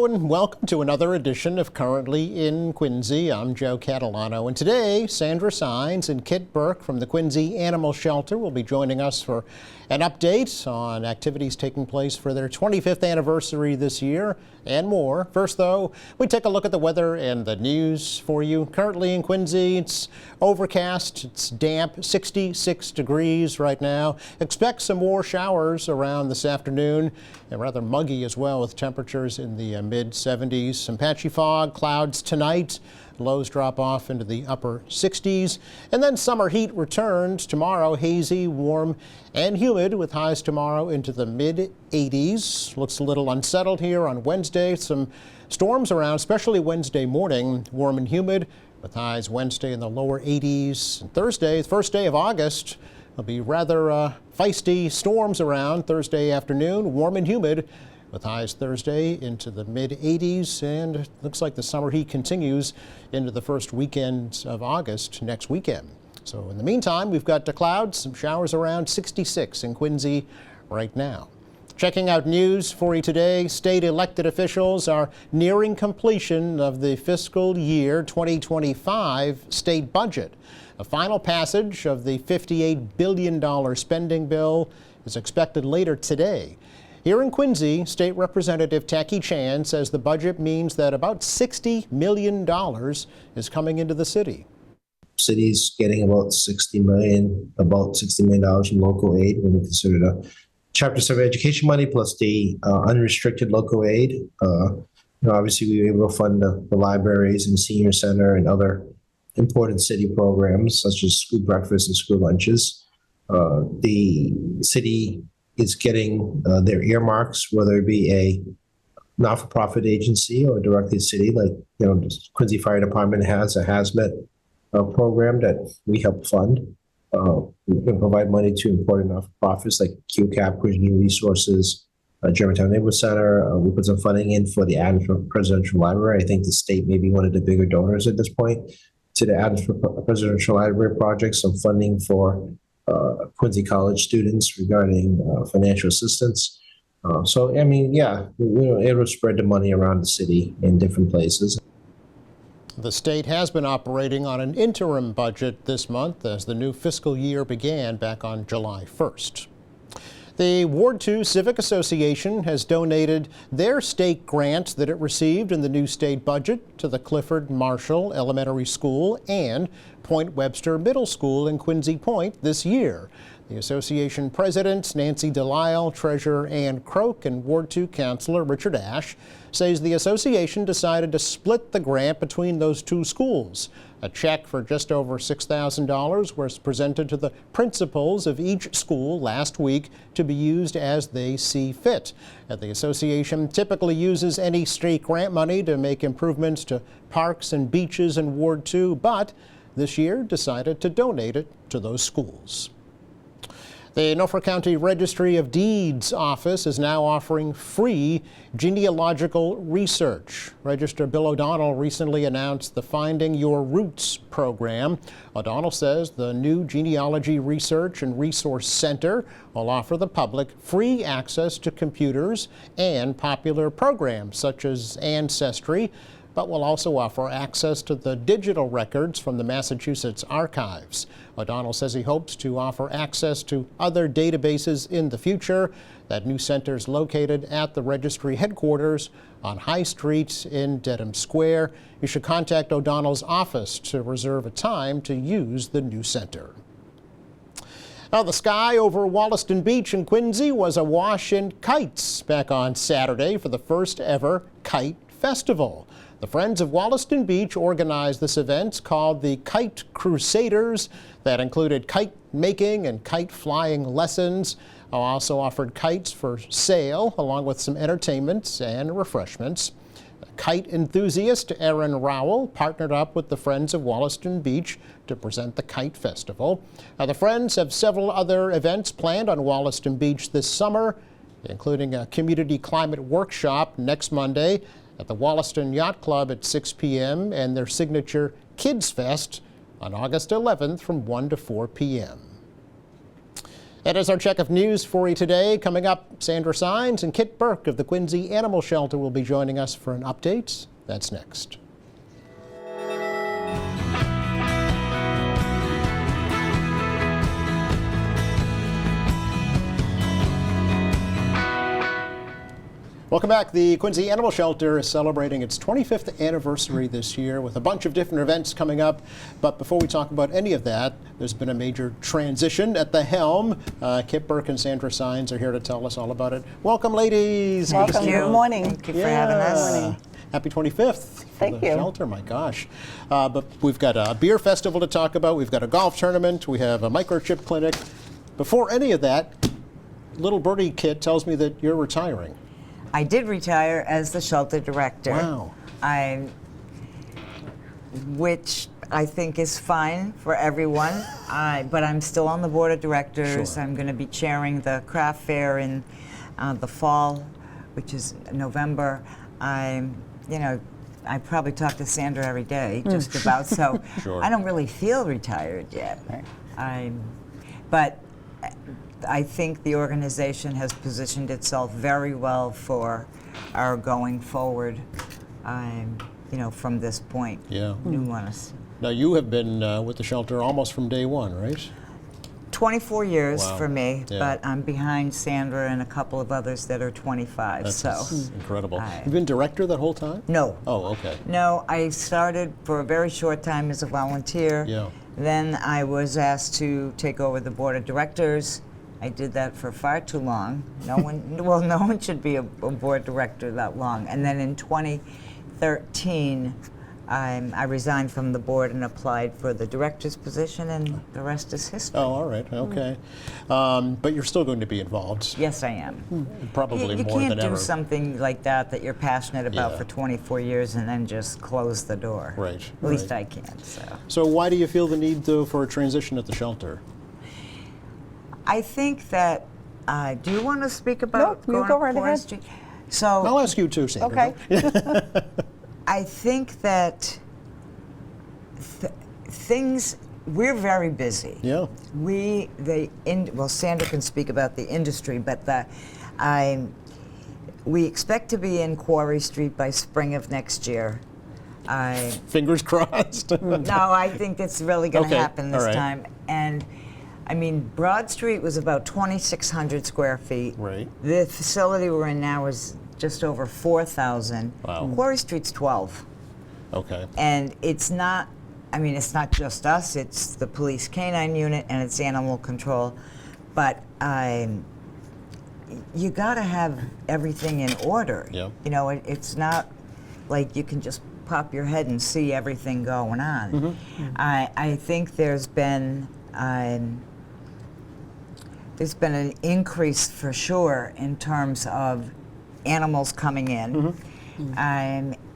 Hello and welcome to another edition of Currently in Quincy. I'm Joe Catalano, and today Sandra Sines and Kit Burke from the Quincy Animal Shelter will be joining us for an update on activities taking place for their 25th anniversary this year and more. First, though, we take a look at the weather and the news for you. Currently in Quincy, it's overcast, it's damp, 66 degrees right now. Expect some more showers around this afternoon, and rather muggy as well with temperatures in the mid-70s. Some patchy fog, clouds tonight. Lows drop off into the upper 60s. And then summer heat returns tomorrow, hazy, warm, and humid with highs tomorrow into the mid-80s. Looks a little unsettled here on Wednesday. Some storms around, especially Wednesday morning, warm and humid with highs Wednesday in the lower 80s. And Thursday, the first day of August, there'll be rather feisty storms around Thursday afternoon, warm and humid with highs Thursday into the mid-80s, and it looks like the summer heat continues into the first weekend of August next weekend. So in the meantime, we've got the clouds, some showers around 66 in Quincy right now. Checking out news for you today, state elected officials are nearing completion of the fiscal year 2025 state budget. A final passage of the $58 billion spending bill is expected later today. Here in Quincy, State Representative Tacky Chan says the budget means that about $60 million is coming into the city. City's getting about $60 million from local aid when we consider the Chapter 7 education money plus the unrestricted local aid. Obviously, we were able to fund the libraries and senior center and other important city programs such as school breakfast and school lunches. The city is getting their earmarks, whether it be a not-for-profit agency or directly city, like the Quincy Fire Department has a hazmat program that we help fund. We can provide money to important not-for-profits like QCAP, Quincy Resources, Germantown Neighborhood Center. We put some funding in for the Adams Presidential Library. I think the state may be one of the bigger donors at this point to the Adams Presidential Library project. Some funding for Quincy College students regarding financial assistance. So, I mean, yeah, it will spread the money around the city in different places. The state has been operating on an interim budget this month as the new fiscal year began back on July 1st. The Ward 2 Civic Association has donated their state grant that it received in the new state budget to the Clifford Marshall Elementary School and Point Webster Middle School in Quincy Point this year. The association president, Nancy Delisle, treasurer Ann Croak, and Ward 2 councilor Richard Ash says the association decided to split the grant between those two schools. A check for just over $6,000 was presented to the principals of each school last week to be used as they see fit. The association typically uses any state grant money to make improvements to parks and beaches in Ward 2, but this year decided to donate it to those schools. The Norfolk County Registry of Deeds office is now offering free genealogical research. Registrar Bill O'Donnell recently announced the Finding Your Roots program. O'Donnell says the new Genealogy Research and Resource Center will offer the public free access to computers and popular programs such as Ancestry, but will also offer access to the digital records from the Massachusetts Archives. O'Donnell says he hopes to offer access to other databases in the future. That new center is located at the registry headquarters on High Street in Dedham Square. You should contact O'Donnell's office to reserve a time to use the new center. Now, the sky over Wollaston Beach in Quincy was awash in kites back on Saturday for the first ever Kite Festival. The Friends of Wollaston Beach organized this event called the Kite Crusaders that included kite making and kite flying lessons. Also offered kites for sale along with some entertainment and refreshments. Kite enthusiast Aaron Rowell partnered up with the Friends of Wollaston Beach to present the Kite Festival. Now, the Friends have several other events planned on Wollaston Beach this summer, including a community climate workshop next Monday at the Wollaston Yacht Club at 6 p.m. and their signature Kids Fest on August 11th from 1 to 4 p.m. That is our check of news for you today. Coming up, Sandra Sines and Kit Burke of the Quincy Animal Shelter will be joining us for an update. That's next. Welcome back. The Quincy Animal Shelter is celebrating its 25th anniversary this year with a bunch of different events coming up. But before we talk about any of that, there's been a major transition at the helm. Kit Burke and Sandra Sines are here to tell us all about it. Welcome, ladies. Good to Welcome. see you. Good morning. Thank you for having us. Happy 25th. Thank for the you. Shelter, my gosh. But we've got a beer festival to talk about. We've got a golf tournament. We have a microchip clinic. Before any of that, little birdie Kit tells me that you're retiring. I did retire as the shelter director. Wow. Which I think is fine for everyone. But I'm still on the board of directors. Sure. I'm going to be chairing the craft fair in the fall, which is November. I probably talk to Sandra every day, just about. So Sure. I don't really feel retired yet. But I think the organization has positioned itself very well for our going forward, from this point. Yeah. Numerous. Now, you have been with the shelter almost from day one, right? 24 years Wow. for me, Yeah. but I'm behind Sandra and a couple of others that are 25. That's so incredible. I- You've been director that whole time? no. Oh, okay. No, I started for a very short time as a volunteer. Yeah. Then I was asked to take over the board of directors. I did that for far too long. No one should be a board director that long. And then in 2013, I resigned from the board and applied for the director's position, and the rest is history. Oh, all right. Okay. But you're still going to be involved, Yes, I am. probably You more can't than do ever. something like that you're passionate about Yeah. for 24 years and then just close the door. Right, At least right. I can. So So why do you feel the need, though, for a transition at the shelter? I think that. Do you want to speak about you going go up right Forest ahead. Street? So I'll ask you too, Sandra. Okay. I think that things. We're very busy. Yeah. Sandra can speak about the industry, but we expect to be in Quarry Street by spring of next year. Fingers crossed. No, I think it's really going to Okay, happen this all right. time. And I mean, Broad Street was about 2,600 square feet. Right. The facility we're in now is just over 4,000. Wow. Quarry Street's 12. Okay. And it's not just us, it's the police canine unit and it's animal control. But you got to have everything in order. Yeah. It's not like you can just pop your head and see everything going on. Mm-hmm. I think there's been an increase for sure in terms of animals coming in.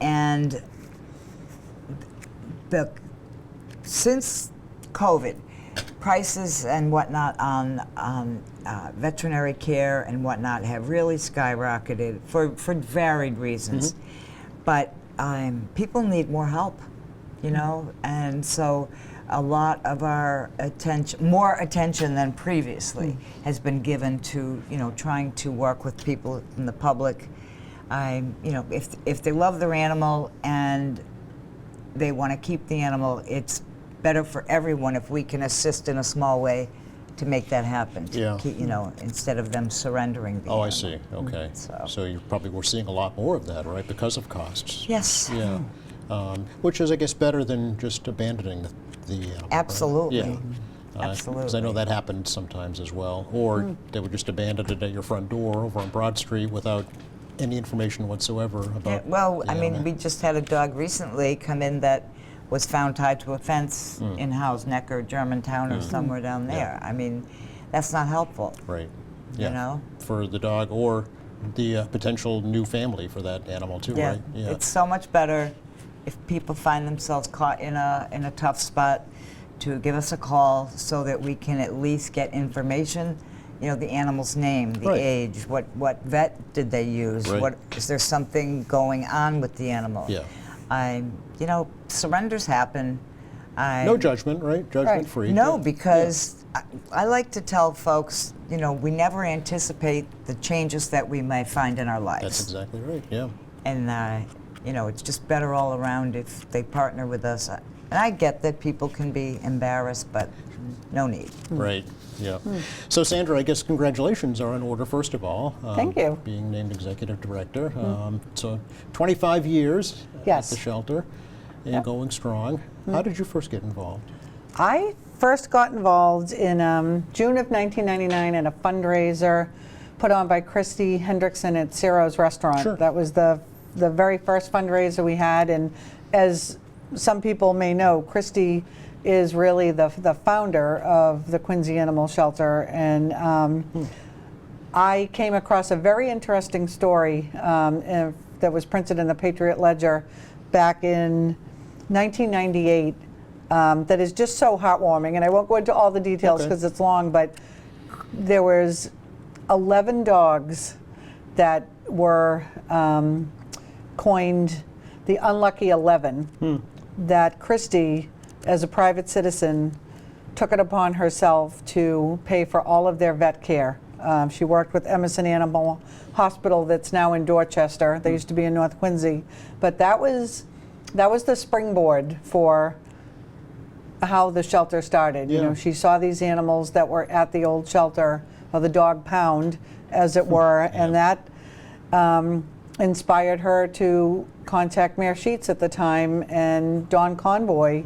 And since COVID, prices and whatnot on veterinary care and whatnot have really skyrocketed for varied reasons. But people need more help, and so a lot of our attention, more attention than previously, has been given to trying to work with people in the public. If they love their animal and they want to keep the animal, it's better for everyone if we can assist in a small way to make that happen. Yeah. Instead of them surrendering the Oh, animal. I see. Okay. So- So you probably were seeing a lot more of that, right, because of costs. Yes. Yeah. Which is, I guess, better than just abandoning the animal. right? Absolutely. Yeah. Because I know Absolutely. that happened sometimes as well. Or they would just abandon it at your front door over on Broad Street without any information whatsoever about Yeah, well, the I mean, animal. we just had a dog recently come in that was found tied to a fence in Hausneck or Germantown or somewhere down there. I mean, that's not helpful. Right. You Yeah. know? For the dog or the potential new family for that animal too, Yeah, right? Yeah. it's so much better if people find themselves caught in a tough spot to give us a call so that we can at least get information. The animal's name, the Right. age, what vet did they use? Right. Is there something going on with the animal? Yeah. Surrenders happen. No judgment, right? Judgment free. No, Yeah. because I like to tell folks, we never anticipate the changes that we may find in our lives. That's exactly right. Yeah. And, it's just better all around if they partner with us. And I get that people can be embarrassed, but no need. Right. Yeah. So, Sandra, I guess congratulations are in order, first of all. Thank you. Being named executive director. So, 25 years Yes. at the shelter and going strong. How did you first get involved? I first got involved in June of 1999 in a fundraiser put on by Christy Hendrickson at Ciro's Restaurant. Sure. That was the very first fundraiser we had, and as some people may know, Christy is really the founder of the Quincy Animal Shelter, and I came across a very interesting story that was printed in the Patriot Ledger back in 1998 that is just so heartwarming, and I won't go into all the details Okay. because it's long, but there was 11 dogs that were coined the Unlucky 11 that Christy, as a private citizen, took it upon herself to pay for all of their vet care. She worked with Emerson Animal Hospital that's now in Dorchester. They used to be in North Quincy. But that was the springboard for how the shelter started. Yeah. She saw these animals that were at the old shelter, or the dog pound, as it were, and that inspired her to contact Mayor Sheets at the time and Don Conboy,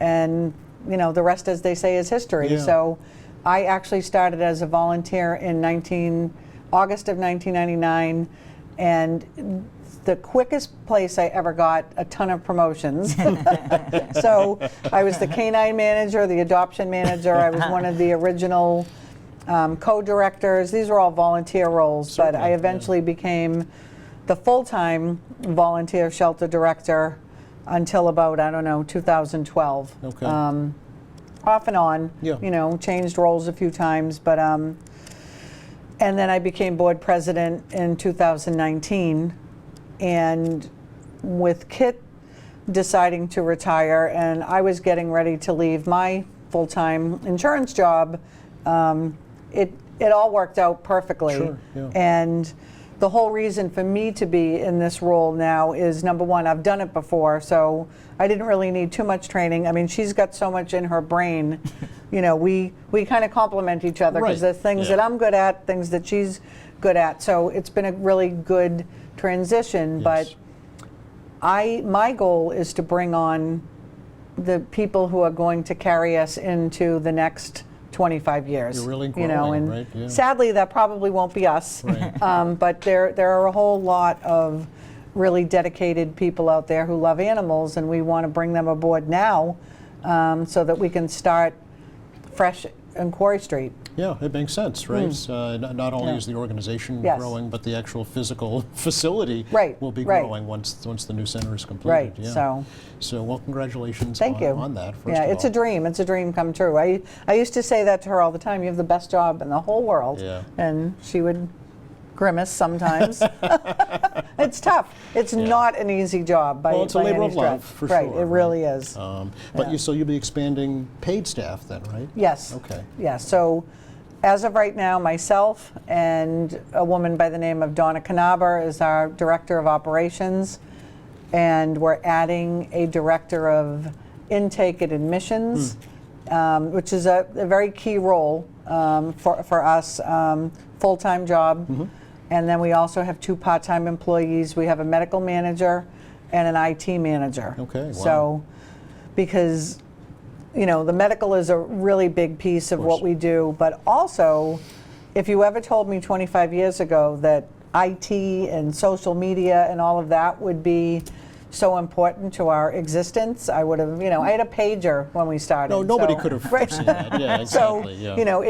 and the rest, as they say, is history. Yeah. So I actually started as a volunteer in August of 1999, and the quickest place I ever got a ton of promotions. So I was the canine manager, the adoption manager. I was one of the original co-directors. These were all volunteer roles, Certainly, but I eventually became the full-time volunteer shelter director until about, 2012. Okay. Off and on, Yeah. changed roles a few times, but and then I became board president in 2019, and with Kit deciding to retire and I was getting ready to leave my full-time insurance job, it all worked out perfectly. Sure, yeah. And the whole reason for me to be in this role now is, number one, I've done it before, so I didn't really need too much training. I mean, she's got so much in her brain. We kind of complement each other because Right, there's things yeah. that I'm good at, things that she's good at. So it's been a really good transition. Yes. But my goal is to bring on the people who are going to carry us into the next 25 years. You're really and growing, right? Yeah. sadly that probably won't be us. Right. But there are a whole lot of really dedicated people out there who love animals, and we want to bring them aboard now so that we can start fresh in Quarry Street. Yeah, it makes sense, right? Not only Yeah. is the organization Yes. growing, but the actual physical facility Right, will be right. growing once the new center is completed. Right, Yeah. so well, congratulations thank you. on that. First Yeah, of it's all. a dream. It's a dream come true. I used to say that to her all the time. You have the best job in the whole world. Yeah. And she would grimace sometimes. It's tough. It's Yeah. not an easy job by Well, it's a by labor any of love, stretch. for right, sure. it really is. But Yeah. so you'll be expanding paid staff then, right? Yes. Okay. Yeah, so as of right now, myself and a woman by the name of Donna Knaber is our director of operations, and we're adding a director of intake and admissions, which is a very key role for us, full-time job. And then we also have 2 part-time employees. We have a medical manager and an IT manager. Okay, wow. So, because the medical is a really big piece of course. what we do, but also, if you ever told me 25 years ago that IT and social media and all of that would be so important to our existence, I would have, I had a pager when we started. No, nobody so- could have Right. foreseen that. Yeah, So, exactly. Yeah.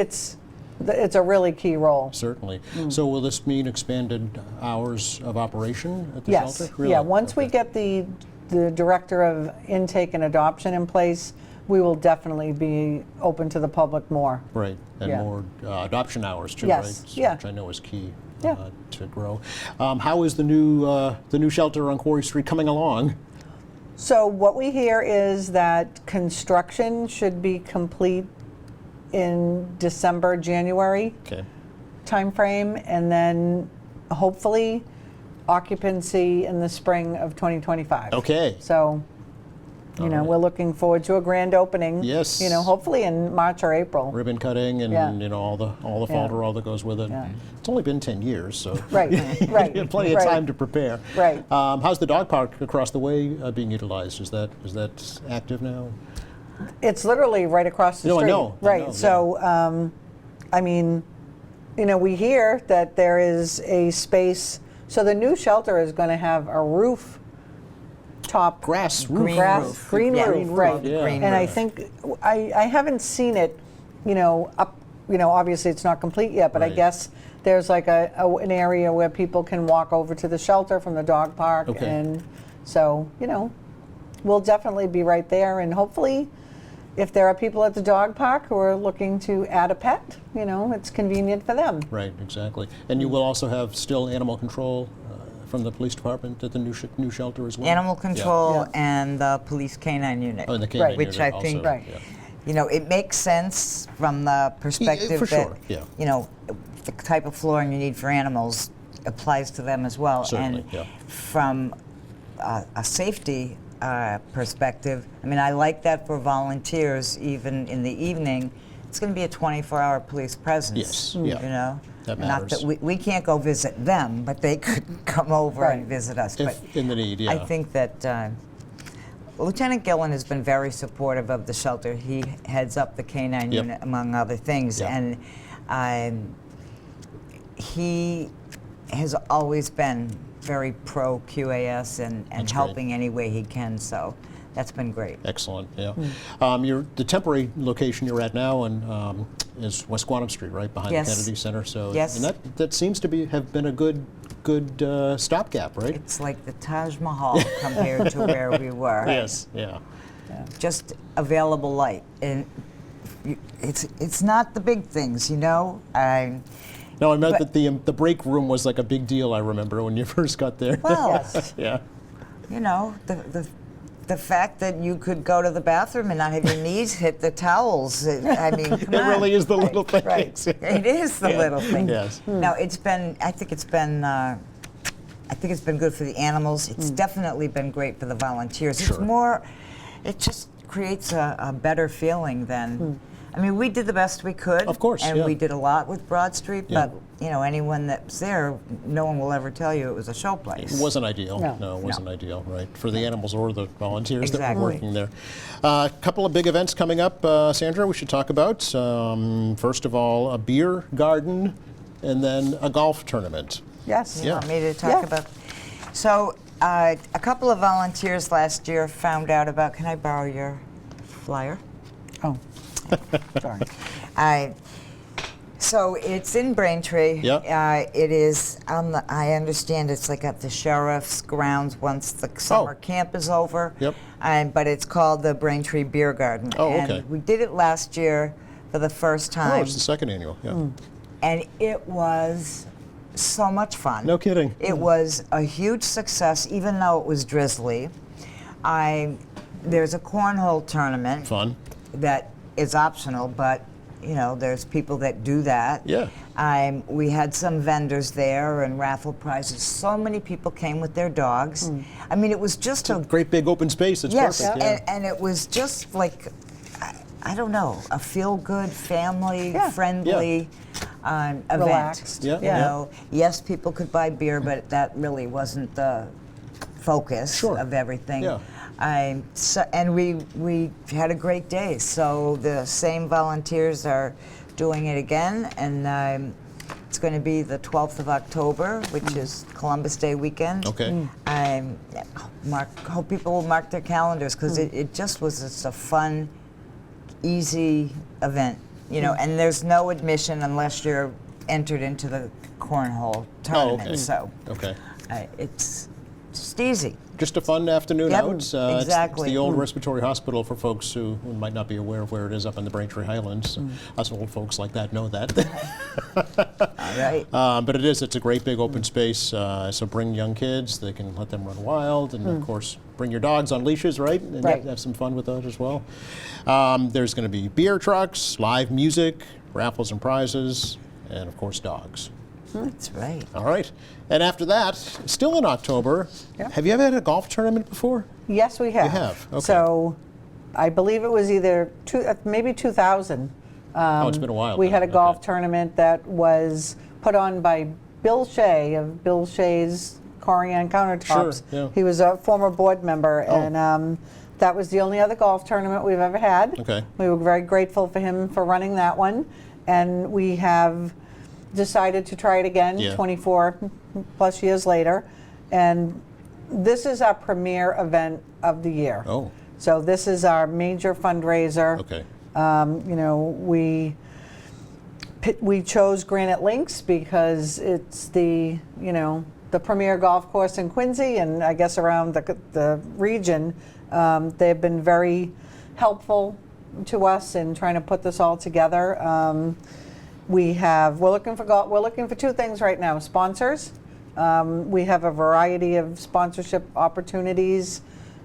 it's a really key role. Certainly. So will this mean expanded hours of operation at the Yes. shelter? Really? Yeah, once we Okay. get the director of intake and adoption in place, we will definitely be open to the public more. Right, and Yeah. more adoption hours too, Yes, right? yeah. Which I know is key Yeah. to grow. How is the new shelter on Quarry Street coming along? So what we hear is that construction should be complete in December, January Okay. timeframe, and then hopefully occupancy in the spring of 2025. Okay. So, you know, right. we're looking forward to a grand opening. Yes. You know, hopefully in March or April. Ribbon cutting and Yeah. you know all the Yeah. folderol that goes with it. Yeah. It's only been 10 years, so Right, right. you have plenty of right. time to prepare. Right. How's the dog park across the way being utilized? Is that active now? It's literally right across the No, I street. know, I Right. know, So, I mean, you know, we hear that there is a space. So the new shelter is going to have a roof top Grass roof. Green grass, roof. green Yeah. roof, Green roof, right? yeah. Green And I roof. think I haven't seen it, you know, up. You know, obviously it's not complete yet, but I Right. guess there's like an area where people can walk over to the shelter from the dog park, Okay. and so you know, we'll definitely be right there, and hopefully, if there are people at the dog park who are looking to add a pet, you know, it's convenient for them. Right, exactly. And you will also have still animal control from the police department at the new shelter as well? Animal control Yeah. and the police canine unit. Oh, and the canine Right. Which unit I think- also, Right. yeah. You know, it makes sense from the perspective for that, sure, yeah. you know, the type of flooring you need for animals applies to them as well. Certainly, and yeah. from a safety perspective, I mean, I like that for volunteers, even in the evening. It's going to be a 24-hour police presence. Yes, You yeah. know? That Not matters. that we can't go visit them, but they could come over Right. and visit us. If But in the need, yeah. I think that Lieutenant Gillen has been very supportive of the shelter. He heads up the canine Yep. unit, among other things, Yep. and he has always been very pro QAS and That's great. helping any way he can. So that's been great. Excellent, yeah. Hmm. The temporary location you're at now is West Quantum Street, right, behind Yes. the Kennedy Center. So, Yes. and that seems to have been a good stopgap, right? It's like the Taj Mahal compared to where we were. Yes, yeah. Just available light, and it's not the big things, you know. No, I meant But- that the break room was like a big deal. I remember when you first got there. Well, Yes. yeah. you know, the fact that you could go to the bathroom and not have your knees hit the towels. I mean, come It on. really is the little things. right. It is the Yeah. little thing. Yes. No, I think it's been good for the animals. It's definitely been great for the volunteers. Sure. It's more, it just creates a better feeling than. I mean, we did the best we could. Of course, And yeah. we did a lot with Broad Street, Yeah. but, you know, anyone that's there, no one will ever tell you it was a show It place. wasn't ideal. No. It wasn't ideal, right? For the animals or the volunteers that Exactly. were working there. A couple of big events coming up, Sandra, we should talk about. First of all, a beer garden and then a golf tournament. Yes. You Yeah. want me to talk Yeah. about? So, a couple of volunteers last year found out about. Can I borrow your flyer? Oh, sorry. So it's in Braintree. Yeah. It is on the. I understand it's like at the sheriff's grounds once the summer camp is over. Yep. But it's called the Braintree Beer Garden. Oh, and okay. we did it last year for the first Oh, time, it's the second annual. Yeah. and it was so much fun. No kidding. It was a huge success, even though it was drizzly. There's a cornhole tournament Fun. that is optional, but you know, there's people that do that. Yeah. We had some vendors there and raffle prizes. So many people came with their dogs. I mean, it was just a Great big open space. It's yes, perfect. Yeah. and it was just like I don't know, a feel-good, family-friendly event. Relaxed. Yeah, You yeah. know, yes, people could buy beer, but that really wasn't the focus Sure. of everything. Yeah. And we had a great day. So the same volunteers are doing it again, and it's going to be the 12th of October, which is Columbus Day weekend. Okay. Hope people will mark their calendars because it just was just a fun, easy event, you know. And there's no admission unless you're entered into the cornhole tournament. okay. So Okay. it's just easy. Just a fun afternoon Yep, out. It's exactly. the old respiratory hospital for folks who might not be aware of where it is up in the Braintree Highlands. Us old folks like that know that. All right. But it's a great big open space. So bring young kids. They can let them run wild, and of course bring your dogs on leashes, right? And Right. have some fun with those as well. There's going to be beer trucks, live music, raffles and prizes, and of course dogs. That's right. All right. And after that, still in October, Yeah. have you ever had a golf tournament before? Yes, we have. have, okay. So I believe it was either maybe 2000. Oh, it's been a while We then. had a golf Okay. tournament that was put on by Bill Shea of Bill Shea's Corian Countertops. Sure, yeah. He was a former board member, Oh. and that was the only other golf tournament we've ever had. Okay. We were very grateful for him for running that one, and we have decided to try it again Yeah. 24 plus years later. And this is our premier event of the year. Oh, So this is our major fundraiser. okay. You know, we chose Granite Links because it's the premier golf course in Quincy, and I guess around the region. They've been very helpful to us in trying to put this all together. We're looking for two things right now: sponsors. We have a variety of sponsorship opportunities.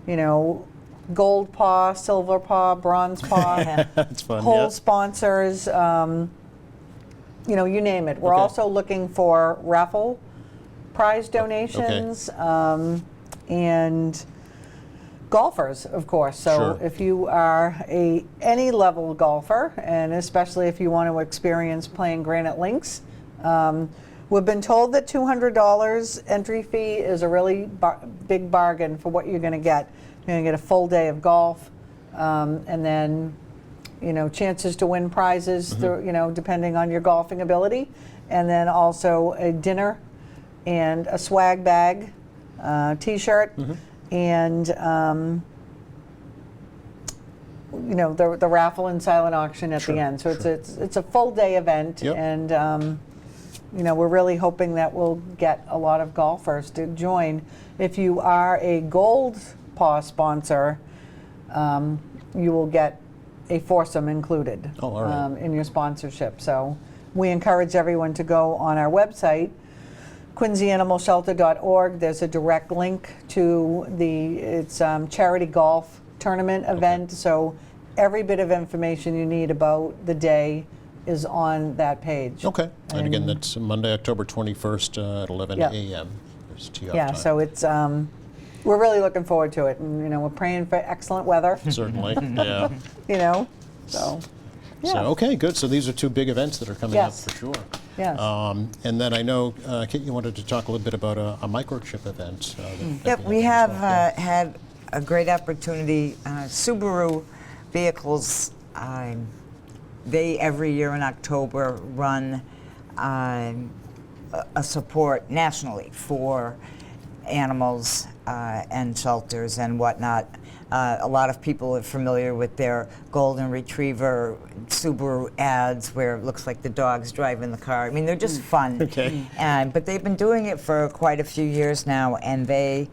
You know, gold paw, silver paw, bronze paw. That's fun. Whole Yeah. sponsors, you know, you name it. We're Okay. also looking for raffle prize donations and golfers, of course. So Sure. if you are any level golfer, and especially if you want to experience playing Granite Links, we've been told that $200 entry fee is a really big bargain for what you're going to get. You're going to get a full day of golf, and then, you know, chances to win prizes, through, you know, depending on your golfing ability, and then also a dinner and a swag bag, T-shirt, and you know, the raffle and silent auction at Sure, the end. So sure. it's a full day event, Yep. and you know, we're really hoping that we'll get a lot of golfers to join. If you are a Gold Paw sponsor, you will get a foursome included Oh, all right. in your sponsorship. So we encourage everyone to go on our website, quincyanimalshelter.org. There's a direct link to it's charity golf tournament event. So every bit of information you need about the day is on that page. Okay. And again, that's Monday, October 21st at 11 Yeah. a.m. There's tee-off Yeah, time. so it's we're really looking forward to it, and you know, we're praying for excellent weather. Certainly, yeah. You know, so yeah. So, okay, good. So these are two big events that are coming Yes. up for sure. Yes. And then I know, Kit, you wanted to talk a little bit about a microchip event. Yep, we have had a great opportunity. Subaru vehicles, they every year in October run a support nationally for animals and shelters and whatnot. A lot of people are familiar with their golden retriever Subaru ads where it looks like the dog's driving the car. I mean, they're just fun. Okay. But they've been doing it for quite a few years now, and they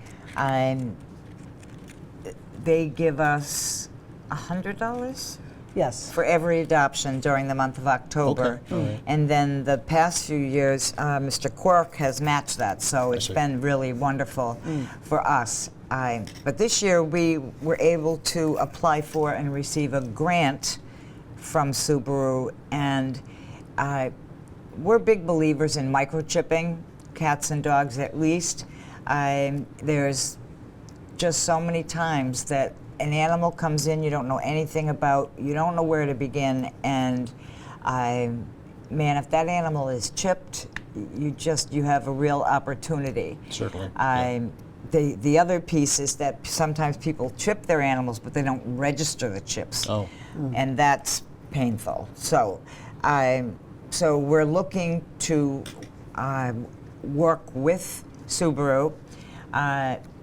give us $100 Yes. for every adoption during the month of October. Okay, all right. And then the past few years, Mr. Quirk has matched that, so it's see. been really wonderful for us. But this year we were able to apply for and receive a grant from Subaru, and we're big believers in microchipping, cats and dogs at least. There's just so many times that an animal comes in you don't know anything about, you don't know where to begin, and man, if that animal is chipped, you have a real opportunity. Certainly. The other piece is that sometimes people chip their animals, but they don't register the chips, Oh, and that's painful. So we're looking to work with Subaru.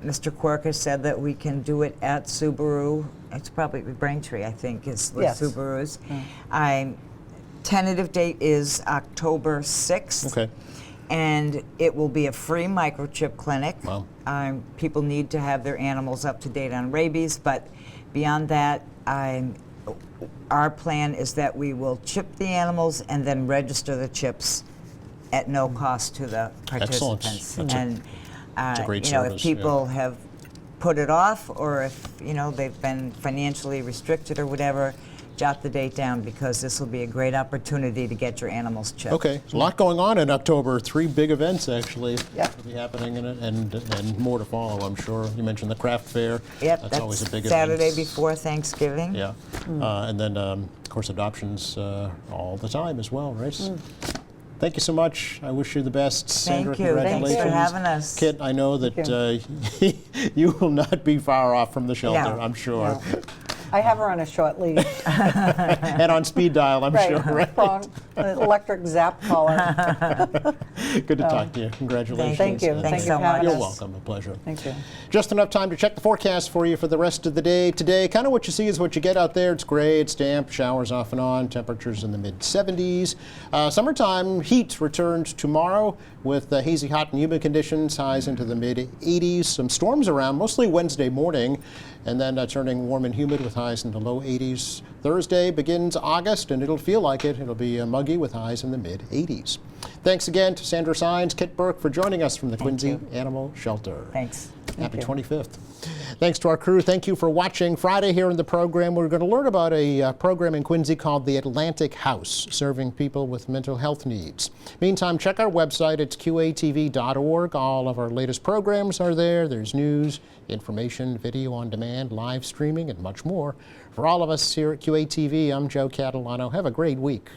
Mr. Quirk has said that we can do it at Subaru. It's probably Braintree, I think, is with Yes. Subaru's. Tentative date is October 6th. okay. And it will be a free microchip clinic. Wow. People need to have their animals up to date on rabies, but beyond that, our plan is that we will chip the animals and then register the chips at no cost to the Excellent. participants. That's a And a great you know, service, if people have put it off, or if they've been financially restricted or whatever, jot the date down, because this will be a great opportunity to get your animals chipped. Okay, there's a lot going on in October. 3 big events actually Yep. will be happening in it, and more to follow, I'm sure. You mentioned the craft fair. Yep, that's always a big Saturday event. before Thanksgiving. Yeah, and then of course adoptions all the time as well, right? Thank you so much. I wish you the best, Sandra. Thank you. Thanks Congratulations. for having us. Kit, I know that you will not be far off from the shelter, No. I'm sure. No. I have her on a short leash. And on speed dial, I'm sure, right? Wrong. Electric zap collar. Good to talk to you. Congratulations. Thank you. And, Thanks Thank so you for having much. You're us. welcome. A pleasure. Thank you. Just enough time to check the forecast for you for the rest of the day. Today, kind of what you see is what you get out there. It's gray, it's damp, showers off and on, temperatures in the mid-70s. Summertime heat returns tomorrow with hazy, hot, and humid conditions, highs into the mid-80s. Some storms around, mostly Wednesday morning, and then turning warm and humid with highs in the low 80s. Thursday begins August, and it'll feel like it. It'll be muggy with highs in the mid-80s. Thanks again to Sandra Sines, Kit Burke for joining us from the Quincy Animal Shelter. Thanks. Happy you. 25th. Thanks to our crew. Thank you for watching. Friday here in the program, we're going to learn about a program in Quincy called the Atlantic House, serving people with mental health needs. Meantime, check our website. It's qatv.org. All of our latest programs are there. There's news, information, video on demand, live streaming, and much more. For all of us here at QATV, I'm Joe Catalano. Have a great week.